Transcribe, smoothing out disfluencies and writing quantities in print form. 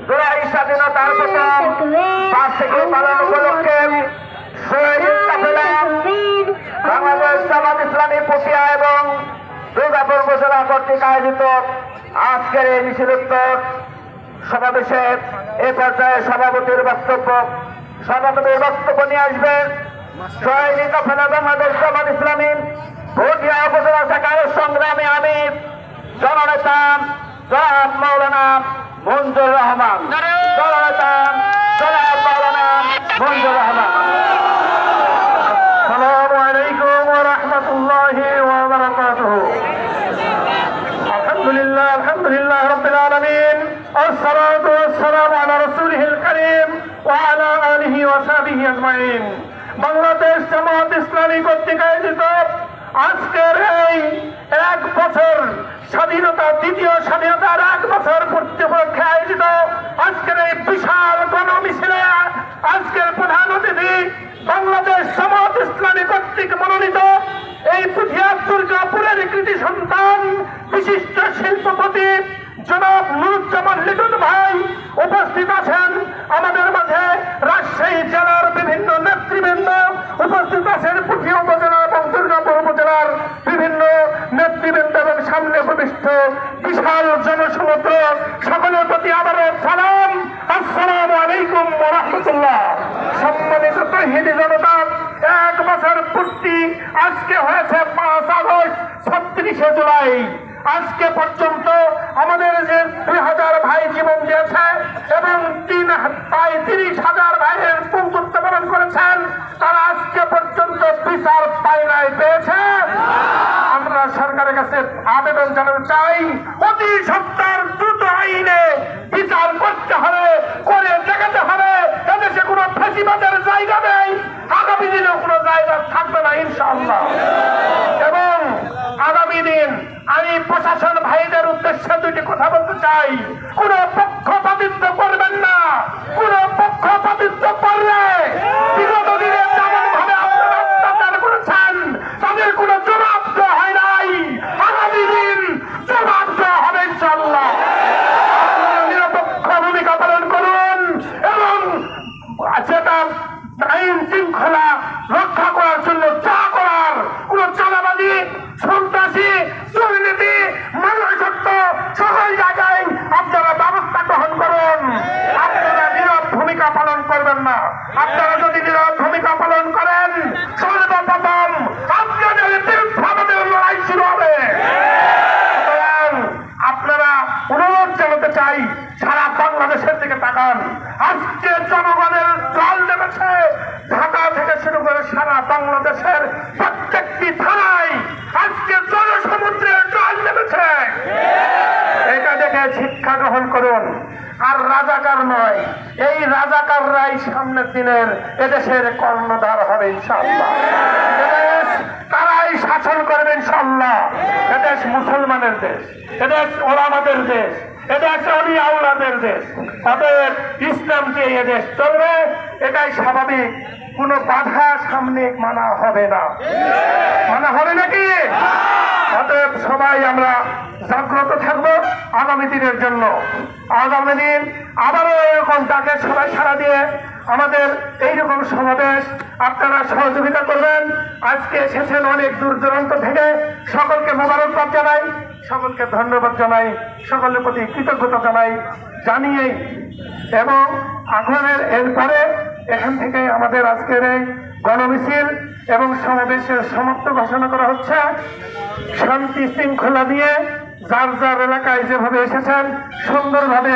জুলাই স্বাধীনতার প্রথম বার্ষিকী পালন উপলক্ষে বাংলাদেশ জামাত ইসলামী পুঠিয়া এবং দুর্গাপুর উপজেলা কর্তৃক আয়োজিত আজকের এই মিছিলোত্তর সমাবেশে এ পর্যায়ে সভাপতির বক্তব্য নিয়ে আসবেন শহীদ কাফেলা বাংলাদেশ জামাত ইসলামী পুঠিয়া উপজেলা শাখার সংগ্রামী আমির জননেতা জনাব মাওলানা মঞ্জুর রহমান। জননেতা জনাব মাওলানা মঞ্জুর রহমান। আসসালামু আলাইকুম ওয়া রাহমাতুল্লাহি ওয়া বারাকাতুহু। আলহামদুলিল্লাহ রাব্বিল আলামিন। আসসালাতু ওয়াসসালামু আলা রাসূলিল কারীম ওয়া আলা আলিহি ওয়া সাহবিহি আজমাইন। বাংলাদেশ জামাত ইসলামী কর্তৃক আয়োজিত আজকের এই 1 বছর স্বাধীনতা, দ্বিতীয় স্বাধীনতার 1 বছর পূর্তি উপলক্ষে আয়োজিত আজকের এই বিশাল গণমিছিলে আজকের প্রধান অতিথি বাংলাদেশ জামাত ইসলামী কর্তৃক মনোনীত এই পুঠিয়া দুর্গাপুরের কৃতি সন্তান বিশিষ্ট শিল্পপতি জনাব নুরুজ্জামান লিটন ভাই উপস্থিত আছেন। আমাদের মাঝে রাজশাহী জেলার বিভিন্ন নেতৃবৃন্দ উপস্থিত আছেন। পুঠিয়া উপজেলা এবং দুর্গাপুর উপজেলার বিভিন্ন নেতৃবৃন্দ এবং সামনে উপবিষ্ট বিশাল জনসমুদ্র, সকলের প্রতি আবারও সালাম, আসসালামু আলাইকুম ওয়া রাহমাতুল্লাহ। সম্মানিত তৌহিদি জনতা, 1 বছর পূর্তি আজকে হয়েছে 5 আগস্ট, 36শে জুলাই। আজকে পর্যন্ত আমাদের যে 2000 ভাই জীবন দিয়েছে এবং প্রায় 30,000 ভাইয়ের পঙ্গুত্ব বরণ করেছেন, তারা আজকে পর্যন্ত বিচার পায় নাই, পেয়েছে। আমরা সরকারের কাছে আবেদন জানাতে চাই, অতি সত্বর দ্রুত আইনে বিচার করতে হবে, করে দেখাতে হবে এদেশে কোনো ফাঁসিবাদের জায়গা নেই, আগামী দিনেও কোনো জায়গা থাকবে না ইনশাআল্লাহ। এবং আগামী দিন আমি প্রশাসন ভাইদের উদ্দেশ্যে 2টি কথা বলতে চাই। কোন পক্ষপাতিত্ব করবেন না। কোন পক্ষপাতিত্ব করলে বিগত দিনে যেমন ভাবে আপনারা অত্যাচার করেছেন তাদের কোন জবাব দেওয়া হয় নাই, আগামী দিন জবাব দেওয়া হবে ইনশাআল্লাহ। নিরপেক্ষ ভূমিকা পালন করুন এবং যেটা আইন শৃঙ্খলা রক্ষা করার জন্য যা করার, কোন চাঁদাবাজি, সন্ত্রাসী, দুর্নীতি, মানবসত্ব সকল জায়গায় আপনারা ব্যবস্থা গ্রহণ করুন। আপনারা নীরব ভূমিকা পালন করবেন না। আপনারা যদি নীরব ভূমিকা পালন করেন, সর্বপ্রথম আপনাদের বিরুদ্ধে আমাদের লড়াই শুরু হবে। আপনারা অনুরোধ জানাতে চাই, সারা বাংলাদেশের দিকে তাকান। আজকে জনগণের জল নেমেছে ঢাকা থেকে শুরু করে সারা বাংলাদেশের প্রত্যেকটি থানায় আজকে জনসমুদ্রের জল নেমেছে। এটা দেখে শিক্ষা গ্রহণ করুন। আর রাজাকার নয়, এই রাজাকাররাই সামনের দিনের এদেশের কর্ণধার হবে ইনশাআল্লাহ। এদেশ তারাই শাসন করবে ইনশাআল্লাহ। এদেশ মুসলমানের দেশ, এদেশ ওলামাদের দেশ, এদেশ অলি আউলাদের দেশ। অতএব ইসলাম দিয়ে এদেশ চলবে, এটাই স্বাভাবিক। কোন বাধা সামনে মানা হবে না। মানা হবে নাকি? অতএব সবাই আমরা জাগ্রত থাকবো আগামী দিনের জন্য। আগামী দিন আবারও এরকম ডাকে সবাই সাড়া দিয়ে আমাদের এইরকম সমাবেশ আপনারা সহযোগিতা করবেন। আজকে এসেছেন অনেক দূর দূরান্ত থেকে, সকলকে মোবারকবাদ জানাই, সকলকে ধন্যবাদ জানাই, সকলের প্রতি কৃতজ্ঞতা জানিয়েই এবং আগ্রহের এরপরে এখান থেকে আমাদের আজকের এই গণমিছিল এবং সমাবেশের সমাপ্ত ঘোষণা করা হচ্ছে। শান্তি শৃঙ্খলা দিয়ে যার যার এলাকায় যেভাবে এসেছেন সুন্দরভাবে